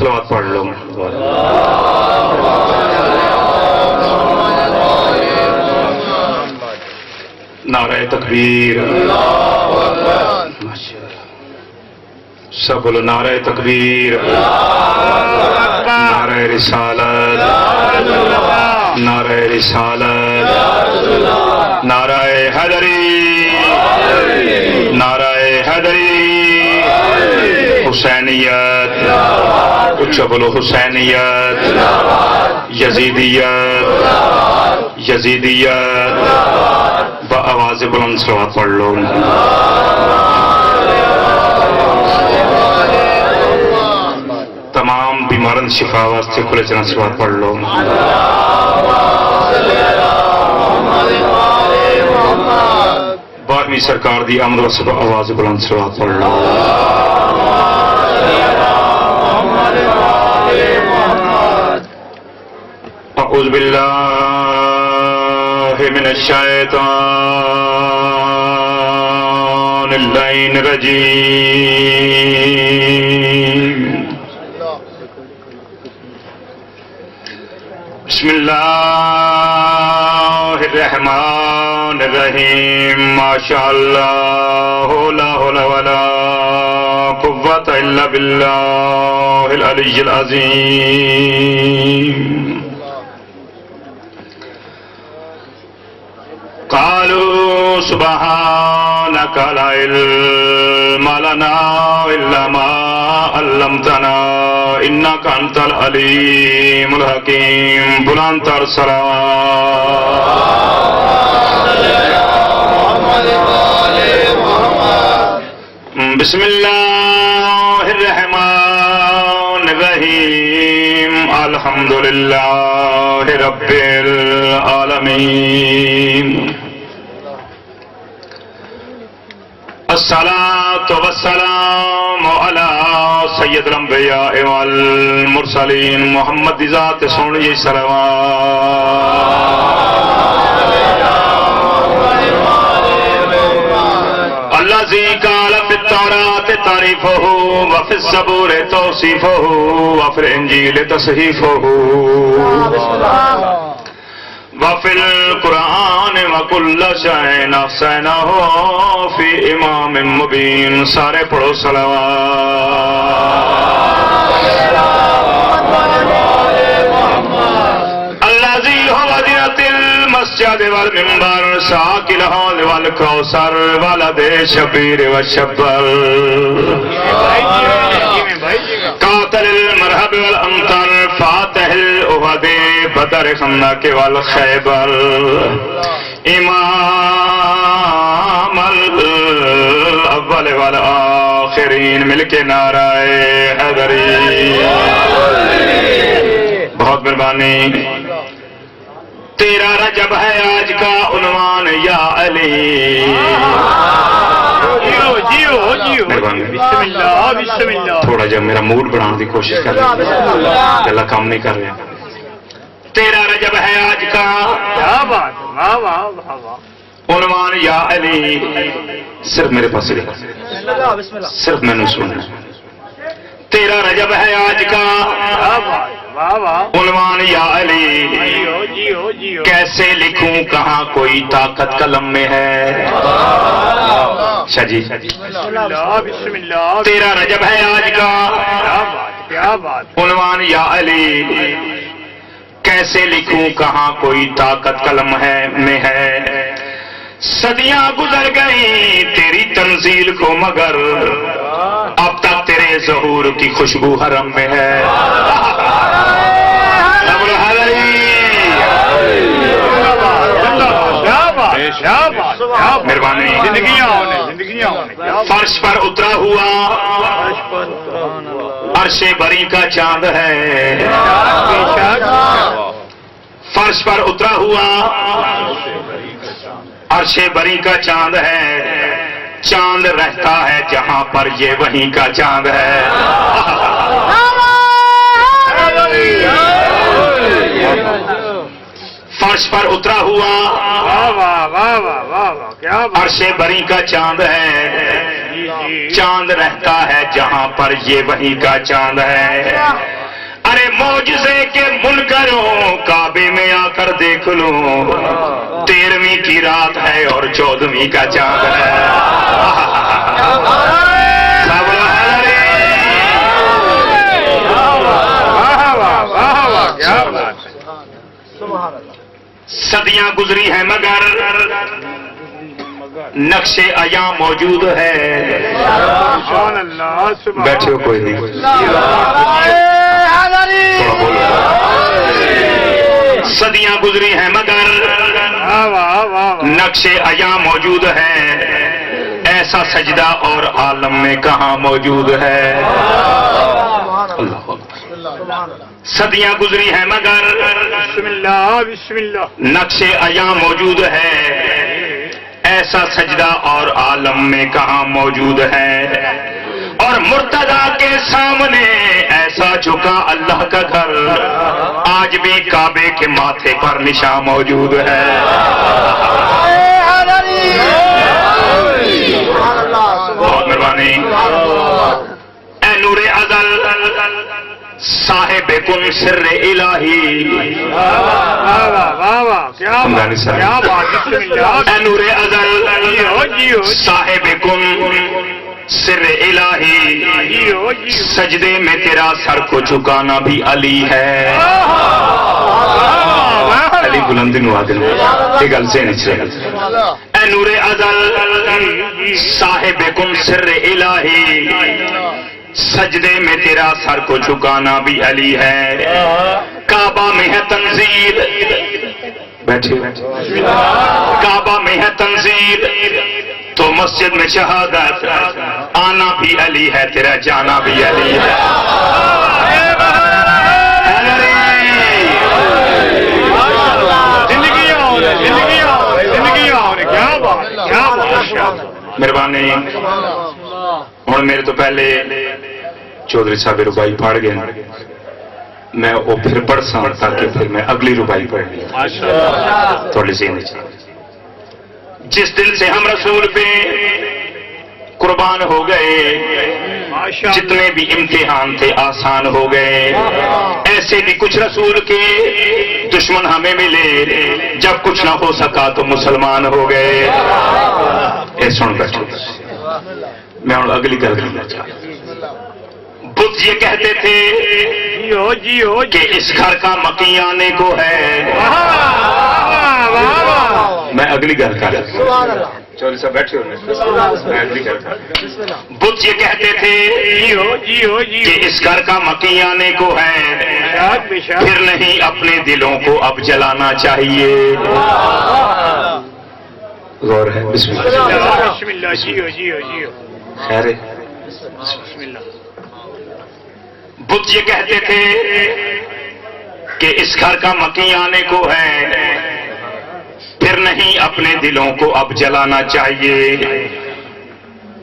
صلوات پڑھ لو. نعرہ تکبیر. سب بولو نعرہ تکبیر. نعرہ رسالت. نعرہ رسالت. نعرہ حیدری. نعرہ حیدری. حسینیت. اچھا بولو حسینیت. یزیدیت. یزیدیت. بآواز بلند صلوات پڑھ لو. تمام بیمارن شفا واسطے کھلے چنا صلوات پڑھ لو. بارہویں سرکار دی آمد واسطے آواز بلند صلوات پڑھ لو. اعوذ باللہ من الشیطان اللعین الرجیم. بسم اللہ الرحمن الرحیم. ما شاء اللہ لا حول ولا قوة الا باللہ العلی العظیم. قالوا سبحانك لا علم لنا إلا ما علمتنا إنك أنت العليم الحكيم. بلند تر بسم الله الرحمن الرحيم. الحمد لله رب العالمين. الصلاة والسلام على سید الانبیاء والمرسلین. محمد ذات سونی صلوات. الذي قال في التوراة تعريفه وفي الزبور توصيفه وفي الإنجيل تصحيفه وفي القرآن وكل شيء أحصيناه في إمام مبين. سارے پڑھو صلوات. الذي هو زينة المسجد والمنبر ساقي الحوض والكوثر ولد الشبير والشبر قاتل المرهب والأمطر فاتح الأهد بدر خندق والخيبر امام الاول والآخرین. مل کے نعرہ حیدری. بہت مہربانی. 13 رجب ہے آج کا عنوان یا علی. تھوڑا جب میرا موڈ بڑھانے کی کوشش کر رہے ہیں. اللہ کام نہیں کر رہے ہیں. 13 رجب ہے آج کا عنوان یا علی. صرف میرے پاس صرف میں نے سننا. 13 رجب ہے آج کا عنوان یا علی. کیسے لکھوں کہاں کوئی طاقت قلم میں ہے. شاہ جی 13 رجب ہے آج کا عنوان یا علی. کیسے لکھوں کہاں کوئی طاقت قلم ہے میں ہے. صدیاں گزر گئی تیری تنزیل کو مگر اب تک تیرے ظہور کی خوشبو حرم میں ہے. مہربانی. فرش پر اترا ہوا عرش بری کا چاند ہے. فرش پر اترا ہوا عرش بری کا چاند ہے. چاند رہتا ہے جہاں پر یہ وہیں کا چاند ہے. فرش پر اترا ہوا عرش بری کا چاند ہے. چاند رہتا ہے جہاں پر یہ وہیں کا چاند ہے. معجزے کے منکروں کعبے میں آ کر دیکھ لو 13ویں کی رات ہے اور 14ویں کا چاند ہے صدیاں گزری ہیں مگر نقش ایام موجود ہے بیٹھے ہو کوئی نہیں صدیاں گزری ہیں مگر نقش ایام موجود ہے ایسا سجدہ اور عالم میں کہاں موجود ہے صدیاں گزری ہیں مگر بسم اللہ بسم اللہ نقش ایام موجود ہے ایسا سجدہ اور عالم میں کہاں موجود ہے اور مرتضیٰ کے سامنے ایسا جھکا اللہ کا گھر آج بھی کعبے کے ماتھے پر نشان موجود ہے بہت مہربانی اے نور ازل صاحب کن سر الہی اے نور ازل صاحب کن سر الہی سجدے میں تیرا سر کو جھکانا بھی علی ہے علی بلند نوادن یہ گل سے نہیں چلے اے نور ازل صاحب کن سر الہی سجدے میں تیرا سر کو جھکانا بھی علی ہے کعبہ میں ہے تنزیل بیٹھے کعبہ میں ہے تنزیل تو مسجد میں شہادت آنا بھی علی ہے تیرا جانا بھی علی ہے مہربانی ہوں میرے تو پہلے چودھری صاحب ربائی پڑھ گئے میں وہ پھر پڑھ سا تاکہ پھر میں اگلی ربائی پڑھ لی تھوڑی سی جس دل سے ہم رسول پہ قربان ہو گئے جتنے بھی امتحان تھے آسان ہو گئے ایسے بھی کچھ رسول کے دشمن ہمیں ملے جب کچھ نہ ہو سکا تو مسلمان ہو گئے اے سن بیٹھو میں اور اگلی گل کرنا چاہتا بدھ یہ کہتے تھے کہ اس گھر کا مکی آنے کو ہے میں اگلی گل کر چوری صاحب بیٹھے ہو میں اگلی گل کر بدھ یہ کہتے تھے کہ اس گھر کا مکی آنے کو ہے پھر نہیں اپنے دلوں کو اب جلانا چاہیے غور ہے بسم اللہ خیر بدھ یہ کہتے تھے کہ اس گھر کا مکی آنے کو ہے پھر نہیں اپنے دلوں کو اب جلانا چاہیے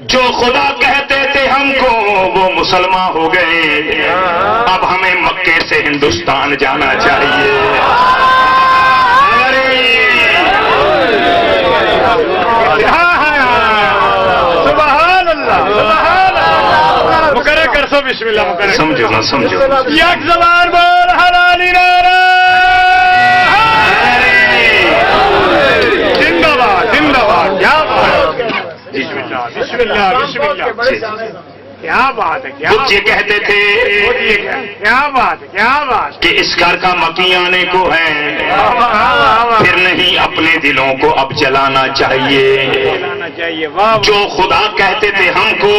جو خدا کہتے تھے ہم کو وہ مسلمان ہو گئے اب ہمیں مکے سے ہندوستان جانا چاہیے بسم اللہ سمجھو نا سمجھو یک زبان بول حلالی نعرہ زندہ باد زندہ باد کیا بات بسم اللہ بسم اللہ بسم اللہ کیا بات ہے کیا یہ کہتے تھے کیا بات کیا بات کہ اس گھر کا مکی آنے کو ہے پھر نہیں اپنے دلوں کو اب جلانا چاہیے جو خدا کہتے تھے ہم کو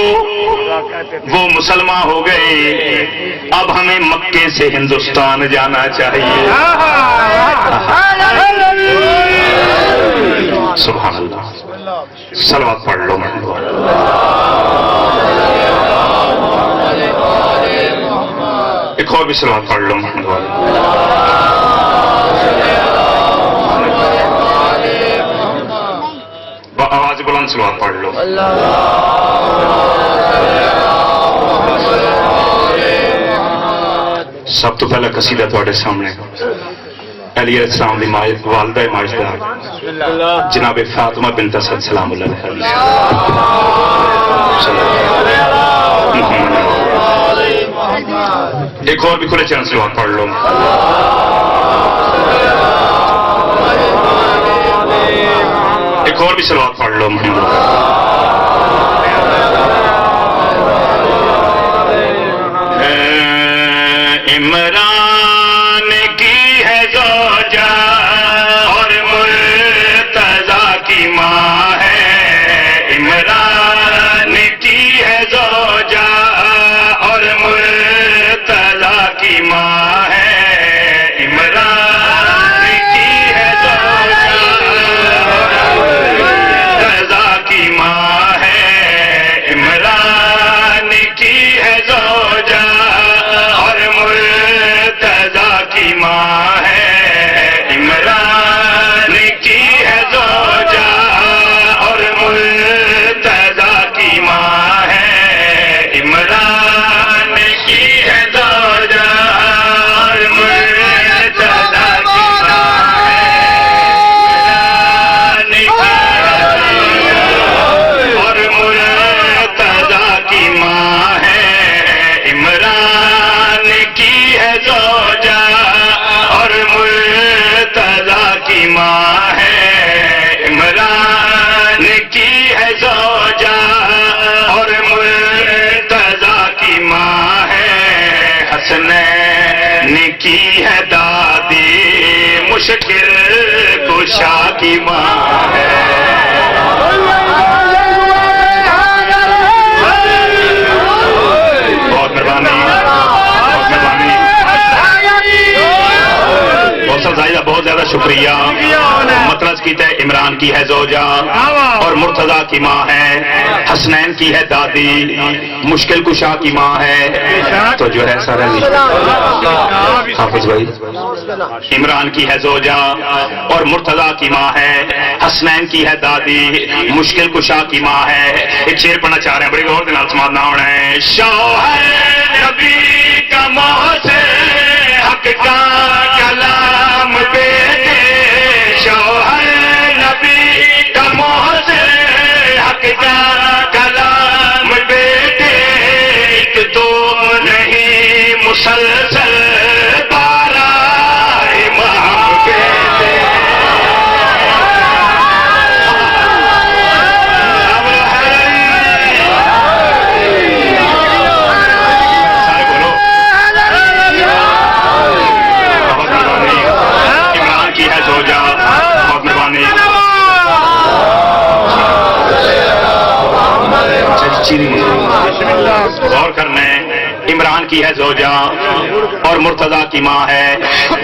وہ مسلمان ہو گئے اب ہمیں مکے سے ہندوستان جانا چاہیے سبحان اللہ صلوات پڑھ لو ایک اور بھی صلوات پڑھ لو آواز بلند صلوات پڑھ لو سب تو پہلا قصیدہ تھوڑے سامنے علی علیہ السلام دی والدہ ماجدہ جناب فاطمہ بنت اسد سلام اللہ علیہ ایک اور بھی کھلے چین سلوات پڑھ لو. ایک اور بھی سلوات پڑھ لو. عمران کی ہے زوجہ اور مرتضیٰ کی ماں ہے. عمران کی ہے زوجہ اور مرتضیٰ کی ماں ہے. عمران کی ہے زوجہ مرتضیٰ کی ماں ہے. عمران کی ہے زوجہ مرتضیٰ کی ماں ہے. عمران کی ہے زوجہ اور مرتضیٰ کی ماں ہے. عمران کی ہے زوجہ اور مرتضیٰ کی ماں ہے. عمران کی ہے زوجہ اور مرتضیٰ کی ماں ہے. عمران کی ہے زوجہ اور مرتضیٰ کی ماں ہے. حسنین کی ہے دادی مشکل کشا کی ماں ہے. بہت مہربانی. بہت زیادہ شکریہ. مطلب کیتا ہے عمران کی ہے زوجہ اور مرتضیٰ کی ماں ہے. حسنین کی ہے دادی مشکل کشا کی ماں ہے. تو جو ہے سارا حافظ بھائی عمران کی ہے زوجہ اور مرتضیٰ کی ماں ہے. حسنین کی ہے دادی مشکل کشا کی ماں ہے. ایک شعر پڑھنا چاہ رہے ہیں بڑی غور سے نال سماعت نہ ہونا ہے. شوہر نبی کا محسن حق کا کلام بیٹے. شوہر نبی کا محسن حق کا کلام بیٹے. ایک دو نہیں مسلسل بارہ امام بیٹے. غور کرنا ہے. عمران کی ہے زوجہ اور مرتضیٰ کی ماں ہے.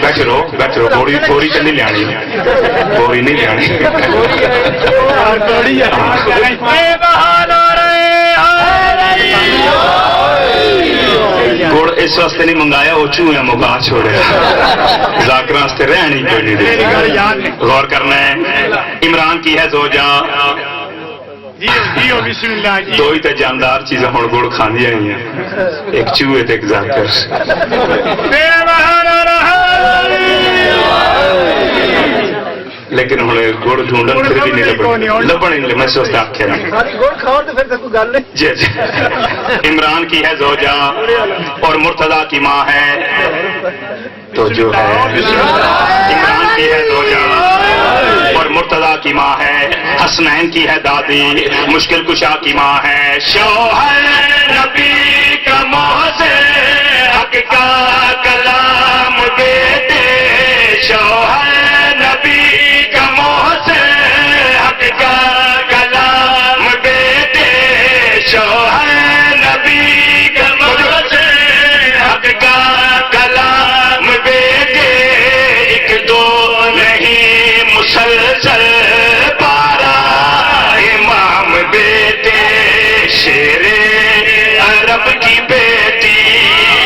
بیٹھ رو بیٹھ رو. گوری گوری تو نہیں لانی. گوری نہیں لانی. گڑ اس واسطے نہیں منگایا وہ چوہے مکا چھوڑے. ذاکر واسطے رہنی کوئی نہیں دے. غور کرنا ہے. عمران کی ہے زوجہ دو ہی تو جاندار چیزیں ہوں گڑ کھاندیا ہی ہیں. ایک چوہے تے ایک ذاکر. لیکن ہوں گڑ ڈھونڈن پھر بھی نہیں لبن. میں سوچتا آخیا جی جی. عمران کی ہے زوجہ اور مرتضیٰ کی ماں ہے. تو جو ہے عمران کی ہے زوجہ اور مرتضیٰ کی ماں ہے. حسنین کی ہے دادی مشکل کشا کی ماں ہے. شوہر نبی کا محسن حق کا کلام بیٹے. شوہر نبی کا محسن حق کا کلام بیٹے. شوہر نبی کا محسن حق کا کلام بیٹے. ایک دو نہیں مسلسل بارہ امام بیٹے. شیر عرب کی بیٹی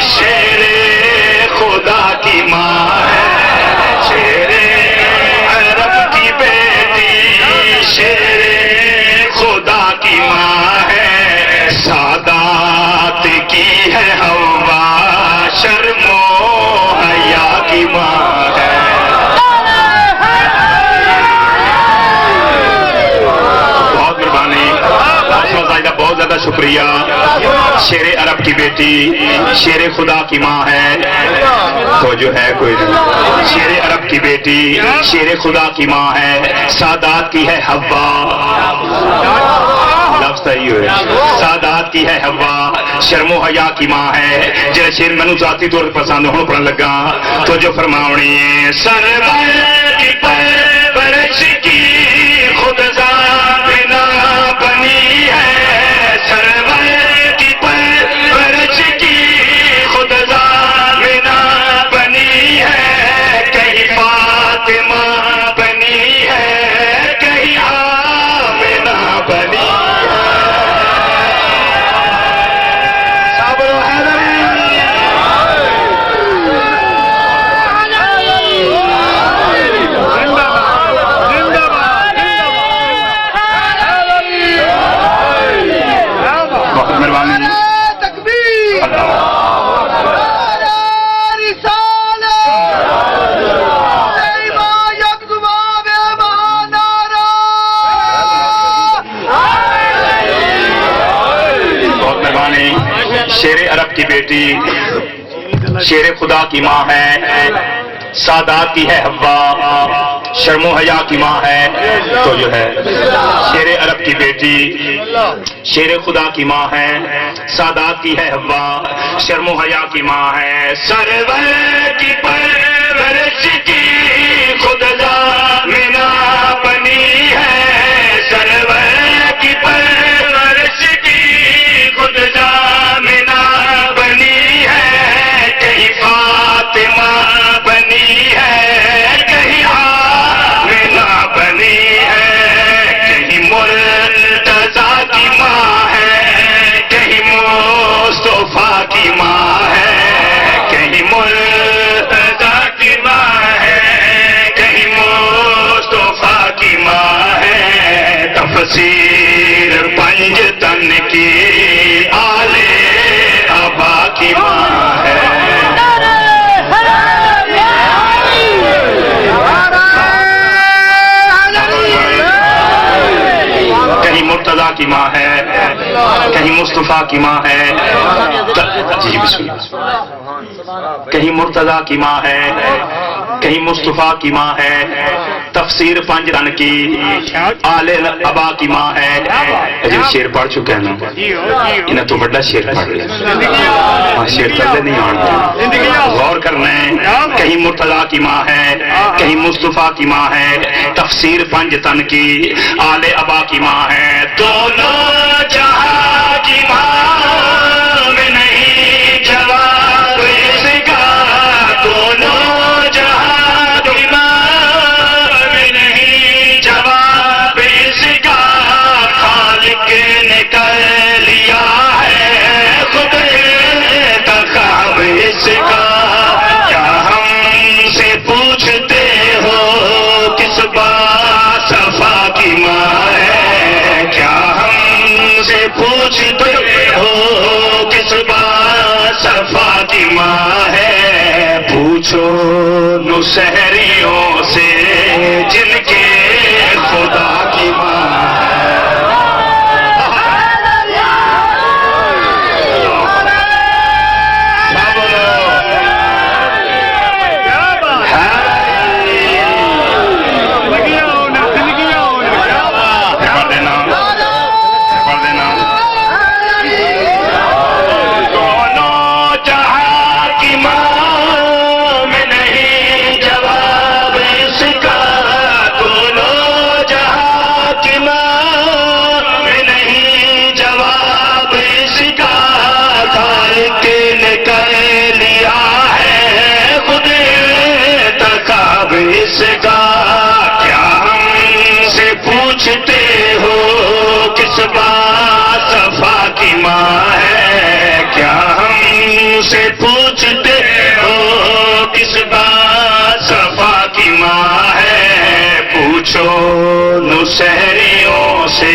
شیر عرب کی بیٹی شیر خدا کی ماں ہے تو جو ہے کوئی شیر عرب کی بیٹی شیر خدا کی ماں ہے سادات کی ہے حوا لفظ صحیح ہوئے سادات کی ہے حوا شرم و حیا کی ماں ہے جڑا شیر مینوں ذاتی طور پر پسند ہوں پڑھن لگا تو جو فرماونی ہے سرور کی پرورش کی خود ذاتنا بنی ہے سرور کی پرورش کی خود ذاتنا بنی ہے کہیں فاطمہ بنی ہے کہیں آمنہ بنی شیر عرب کی بیٹی شیر خدا کی ماں ہے سادات کی ہے حوا شرم و حیا کی ماں ہے تو جو ہے شیر عرب کی بیٹی شیر خدا کی ماں ہے سادات کی ہے حوا شرم و حیا کی ماں ہے سرور کی پرورش کی خود ضامنہ بنی ہے سرور کی پرورش کی خود ضامنہ بنی ہے کہیں فاطمہ بنی ہے کہیں آمنہ بنی ہے کہیں مرتضیٰ کی ماں ہے کہیں مصطفیٰ کی ماں ہے کہیں مرتضیٰ کی ماں ہے کہیں مصطفیٰ کی ماں ہے تفسیر پنج تن کی آل ابا کی ماں ہے کہیں مرتضیٰ کی ماں ہے کہیں مصطفیٰ کی ماں ہے جی بسم اللہ کہیں مرتضیٰ کی ماں ہے کہیں مصطفیٰ کی ماں ہے تفسیر پنج رن کی آل ابا کی ماں ہے عجیب شیر پڑھ چکے ہیں نا انہیں تو بڑا شیر پڑھ لیا شیر پہلے نہیں آنا غور کرنا ہے کہیں مرتضیٰ کی ماں ہے کہیں مصطفیٰ کی ماں ہے تفسیر پنج تن کی آل ابا کی ماں ہے دونوں جہاں کی ماں میں نہیں جواب اس کا دونوں جہاں کی ماں میں نہیں جواب اس کا خالق نے کر لیا ہے خود انتخاب اس کا کیا ہم سے پوچھتے ہو کس بات صفا کی ماں ہے کیا ہم سے پوچھتے ہو کس بات صفا کی ماں ہے پوچھو نصیحریوں سے جن کے خدا کی ماں ہے اس کا کیا ہم سے پوچھتے ہو کس بات صفا کی ماں ہے کیا ہم سے پوچھتے ہو کس بات صفا کی ماں ہے پوچھو نصیحریوں سے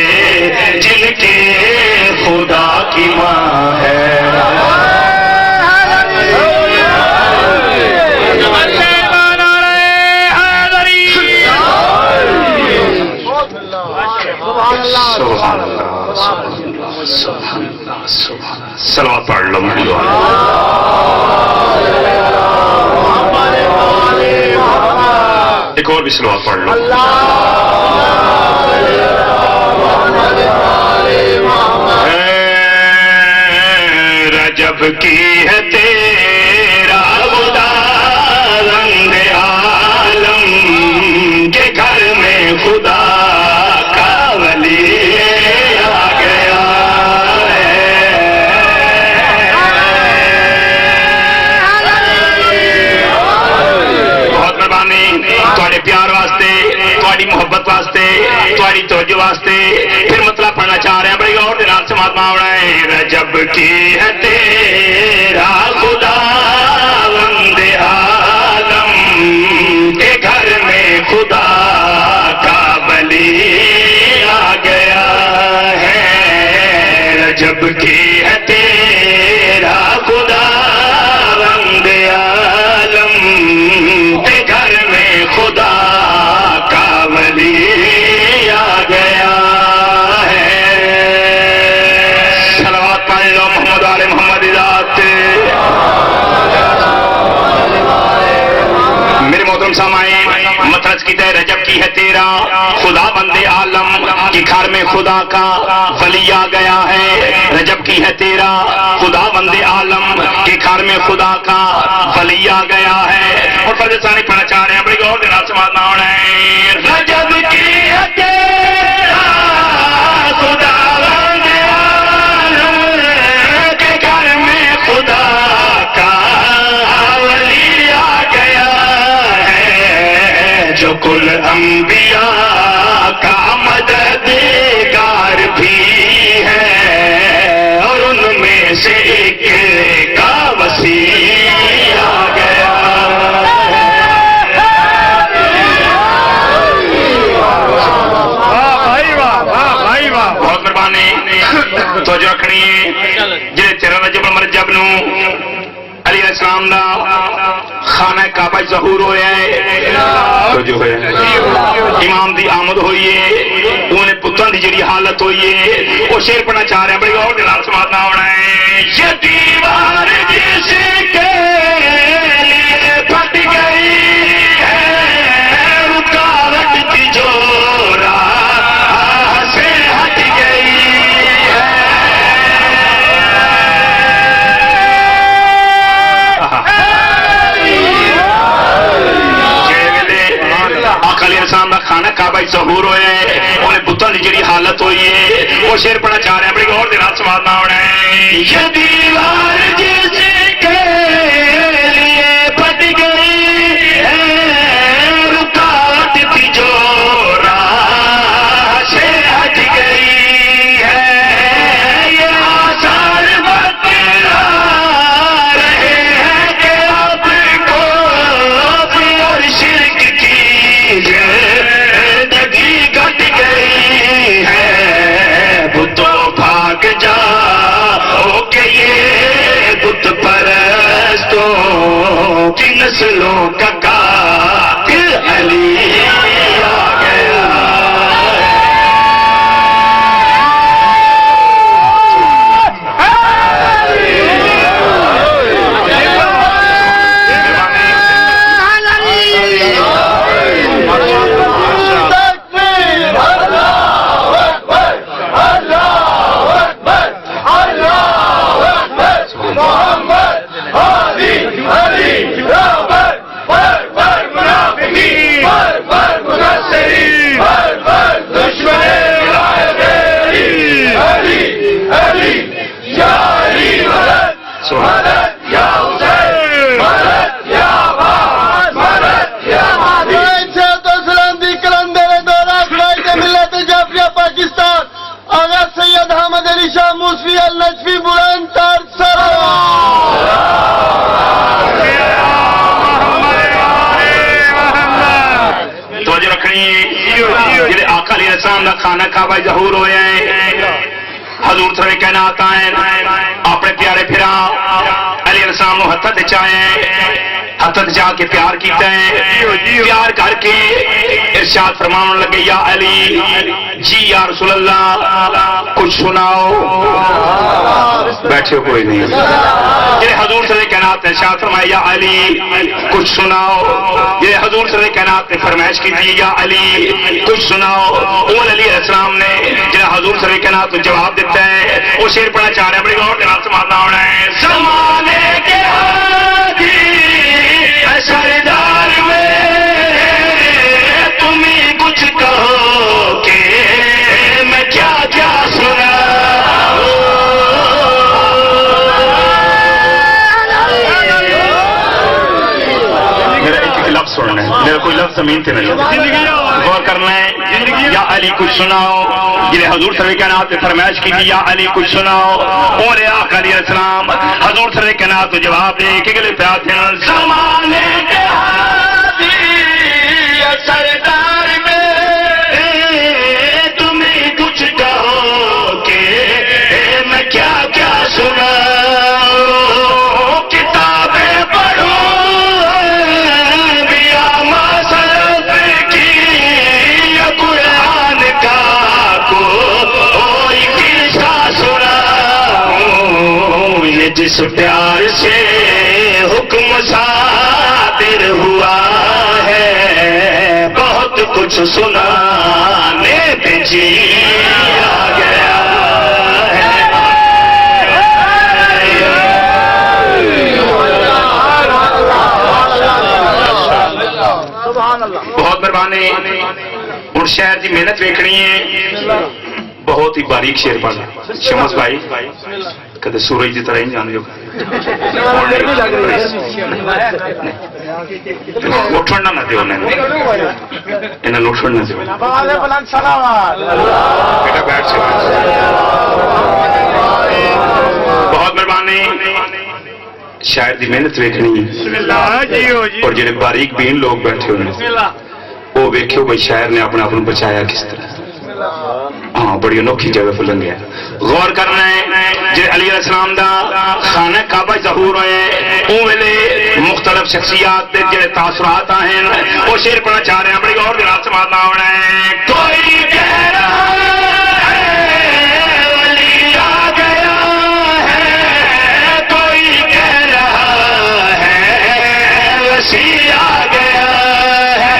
جن کے خدا کی ماں ہے سبحان اللہ صلوات پڑھ لو بھی صلوات پڑھ لو. رجب کی ہے تیرا خدا رنگ عالم کے گھر میں خدا کا ولی آ گیا ہے. بہت مہربانی تھوڑے پیار واسطے، تھوڑی محبت واسطے، تھوڑی توجہ واسطے پھر مطلب پڑھنا چاہ رہے ہیں. بڑی اور دن سے مات ماوڑا ہے. رجب کی ہے تیرا خدا بند عالم کے گھر میں خدا کا ولی آ گیا ہے. رجب کی ہے تیرا خدا بند عالم کے گھر میں خدا کا ولی آ گیا ہے. صلوات پڑھ لو محمد آل محمد ذات. میرے محترم سامعین، مطلب کی تے رجب کی ہے تیرا خدا بندے عالم کے گھر میں خدا کا ولی آ گیا ہے. رجب کی ہے تیرا خدا بندے عالم کے گھر میں خدا کا ولی آ گیا ہے. اور فرض ثانی پڑھنا چاہ رہے ہیں. بڑی غور دینا سماعت ہونا ہے. رجب کی ہے تیرا خدا بندے عالم کے گھر میں خدا کا ولی آ گیا ہے. جو کل انبیاء کا مددگار بھی ہے اور ان میں سے ایک کا وسیع آ گیا ہے. بہت مہربانی توجہ رکھنی ہے. جی 13 رجب المرجب نو علی علیہ السلام دا خانہ کعبہ ظہور ہویا ہے. توجہ ہے. امام دی آمد ہوئی ہے. انہیں پتران دی جڑی حالت ہوئی ہے وہ شعر پڑھنا چاہ رہے ہیں. بڑی اور دلال سماعت نہ ہونا ہے. یہ دیوار جس کے لیے پھٹ گئی ہے رکاوٹ کی جو راہ سے ہٹ گئی ہے. آقا علیہ السلام کا خانہ کعبہ ظہور ہویا ہے. انہیں بتوں کی جڑی حالت ہوئی ہے وہ شعر پڑھنا چاہ رہے ہیں. بڑی اور دلال سماعت نہ ہونا ہے. یہ دیوار جس کے لیے پھٹ گئی ہے رکاوٹ کی جو راہ سے ہٹ گئی ہے. یہ آثار بتلا رہے ہیں کہ آپ کو اور شرک کی زندگی گھٹ گئی ہے. بتوں بھاگ جاؤ کہ یہ بت پرستوں کی نسلوں کا قاتل علی آ گیا. خانہ کعبہ ظہور ہوئے ہیں. حضور صلی کائنات آئے اپنے پیارے پھرا علی السلام نو ہتھ چائے ہاتھ اتت جا کے پیار کیتا ہے، پیار کر کے ارشاد فرمان لگے یا علی جی یا رسول اللہ کچھ سناؤ، بیٹھے کوئی نہیں، یہ حضور صلی اللہ علیہ کائنات نے ارشاد فرمایا یا علی کچھ سناؤ، یہ حضور صلی اللہ علیہ کائنات نے فرمائش کی تھی یا علی کچھ سناؤ، اول علی علیہ السلام نے جنہیں حضور صلی اللہ علیہ کائنات کو جواب دیتا ہے، وہ شعر پڑھا چاہ رہے ہیں، بڑی غور کے نام سماعنا ہونا ہے، زمانے کے حاجی سردار میں تمہیں کچھ کہو کہ میں کیا کیا سنا، میرا ایک لفظ سننا ہے، میرا کوئی لفظ زمین سے نہیں، غور کرنا ہے، یا علی کچھ سناؤ، جنہیں حضور صلی اللہ علیہ کائنات نے فرمائش کی تھی یا علی کچھ سناؤ، اور آقا علیہ السلام حضور صلی اللہ علیہ کائنات کو جواب دے کہ گلے پہ آتے ہیں زمانے کے حاجی سردار میں تمہیں کچھ کہو کہ میں کیا کیا سناؤں، کتابیں پڑھوں بیا مسلط کی یا قرآن کا کوئی قصہ سناؤں، یہ جس پیار سے حکم صادر ہوا ہے بہت کچھ سنانے پہ جی آ گیا بہت مہربانی ہوں شہر کی محنت ویکنی ہے بہت ہی باریک شیر پڑھنا شمس بھائی کدے سورج کی طرح ہی جان جو اٹھنا نہ دو انہیں اٹھن نہ دو بہت مہربانی شاعر دی محنت ویکنی اور جڑے باریک بین لوگ بیٹھے ہوئے وہ ویکھو بھائی شاعر نے اپنے آپ کو بچایا کس طرح، ہاں بڑی انوکھی جگہ پہ لنگیا، غور کرنا ہے جی علی علیہ السلام دا خانہ کعبہ ظہور ہوئے اون ویلے مختلف شخصیات دے جڑے تاثرات ہیں وہ شعر پڑھنا چاہ رہے ہیں، بڑی غور دے نال سماعنا ہونا ہے، کوئی کہہ رہا ہے ولی آ گیا ہے، کوئی کہہ رہا ہے وسیع آ گیا ہے،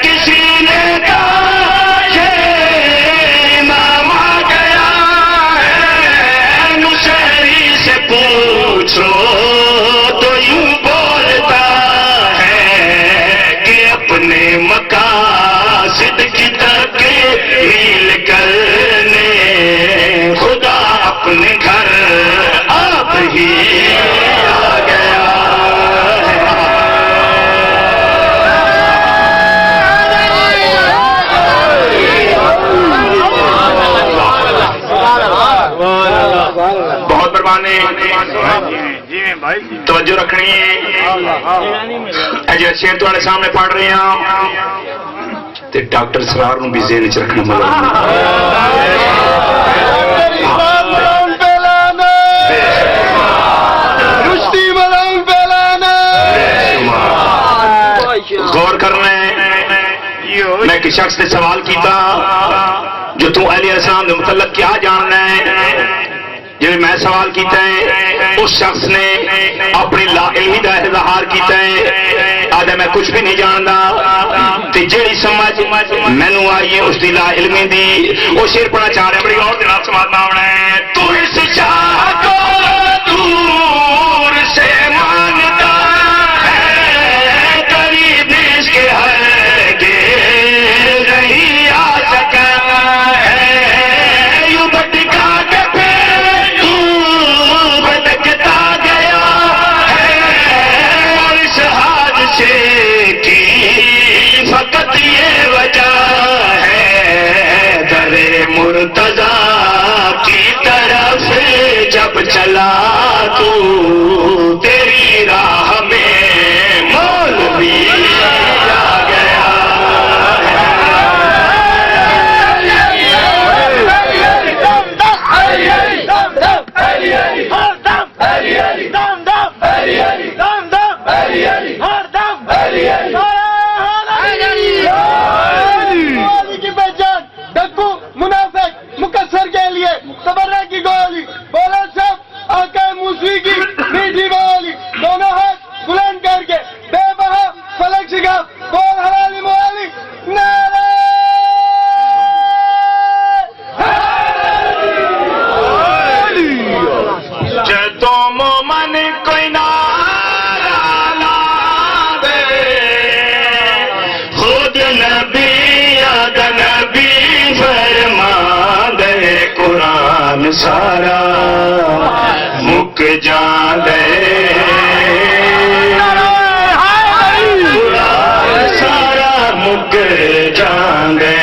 کسی نے کہا پوچھو تو یوں بولتا ہے کہ اپنے مقاصد کی تکمیل کرنے خدا اپنے گھر آپ ہی آ گیا بہت مہربانی توجہ رکھنی ہے، شیر تھوڑے سامنے پڑھ رہے ہیں تے ڈاکٹر سرار نو بھی ذہن چ رکھنا غور کرنا ہے، میں ایک شخص نے سوال کیتا جو تو علیہ السلام کے متعلق کیا جاننا ہے، جب میں سوال کیتا ہے اس شخص نے اپنی لا علمی کا اظہار کیتا ہے، آدھا میں کچھ بھی نہیں جانتا تے جیڑی سمجھ مینوں آئی ہے اس دی لا علمی دی، وہ شعر پڑھنا چاہ رہے ہیں، بڑی غور دے نال سماعنا ہونا ہے، تو اس شاہ کو دور سے مانتا ہے قریب اس کے ہرگز نہیں آ سکا ہے، یوں بھٹکا کے فقط یہ وجہ ہے در مرتضیٰ کی طرف سارا مک جاندے سارا مک جاندے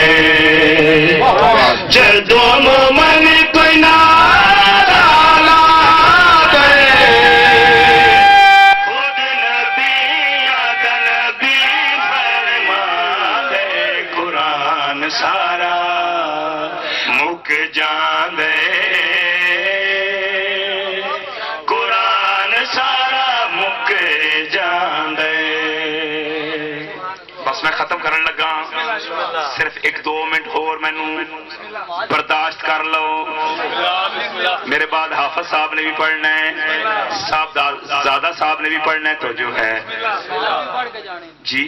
جدوں مومن کوئی نعرہ لا دے خود نبی آد نبی فرما دے قرآن سارا مک جاندے قرآن سارا مک جاندے بس میں ختم کرن لگا صرف 1-2 منٹ اور مینوں برداشت کر لو میرے بعد حافظ صاحب نے بھی پڑھنا ہے زیادہ صاحب نے بھی پڑھنا ہے تو جو ہے جی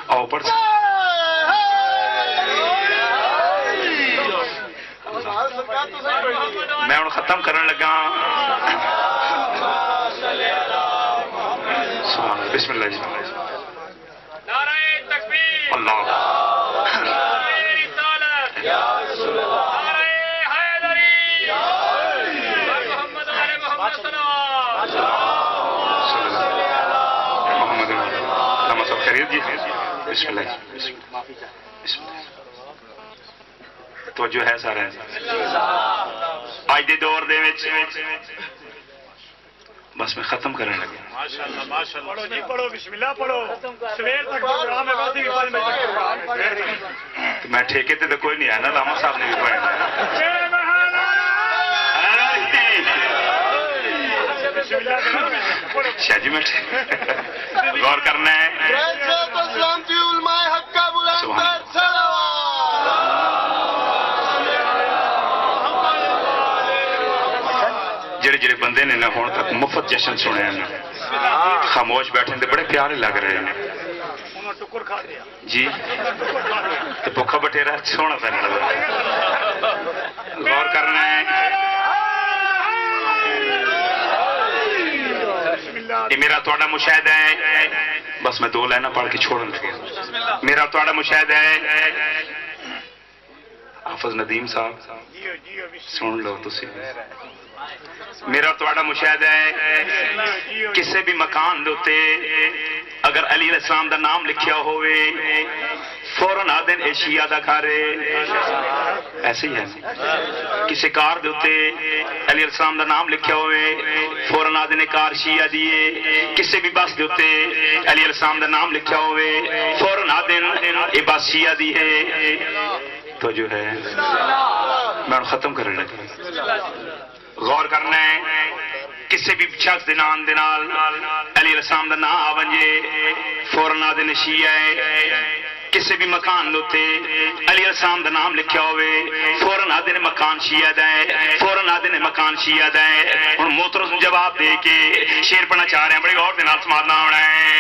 آؤ پڑھ میں ہوں ختم کرن لگا بسم اللہ جی اللہ محمد صاحب خیریت جی بسم اللہ جی بسم اللہ توجہ ہے سارے آج دے دور دے وچ بس میں ختم کرنے لگا پڑھو جی پڑھو بسم اللہ پڑھو سویر تک پروگرام ہے ویسے بھی 5 بجے تک میں ٹھیکے تے تو کوئی نہیں آیا نا لاما صاحب نے بھی پڑھنا ہے شاہ جی میں غور کرنا ہے جڑے جڑے بندے نے نہ ہون تک مفت جشن سنے ہیں خاموش بیٹھے تے بڑے پیارے لگ رہے ہیں جی تے بھوکا بٹیرا سونا پہن لگا غور کرنا ہے یہ میرا تھوڑا مشاہدہ ہے بس میں 2 لائنیں پڑھ کے چھوڑن لگا میرا تھوڑا مشاہدہ ہے حافظ ندیم صاحب سن لو تسی میرا تھوڑا مشاہدہ ہے کسے بھی مکان دوتے اگر علی علیہ السلام دا نام لکھیا ہوئے فوراً آدھن ایشیا دا کھارے ایسے ہی ہے کسی کار دوتے علی علیہ السلام دا نام لکھیا ہوئے فوراً آدھن کار شیعہ دیئے کسی بھی بس دوتے علی علیہ السلام دا نام لکھیا ہوئے فوراً آدھن اے بس شیعہ دیئے تو جو ہے میں ختم کرنے لگا غور کرنا ہے کسی بھی شخص دے نام دے نال علی علیہ السلام دا نام آونجے فوراً آدھن شیعہ ہے کسی بھی مکان دوتے علی علیہ السلام دا نام لکھیا ہوئے فوراً آدھن مکان شیعہ دا ہے فوراً آدھن مکان شیعہ دا ہے اور محترم جواب دے کے شیر پڑھنا چاہ رہے ہیں بڑی غور دے نال سماعت نہ ہونا ہے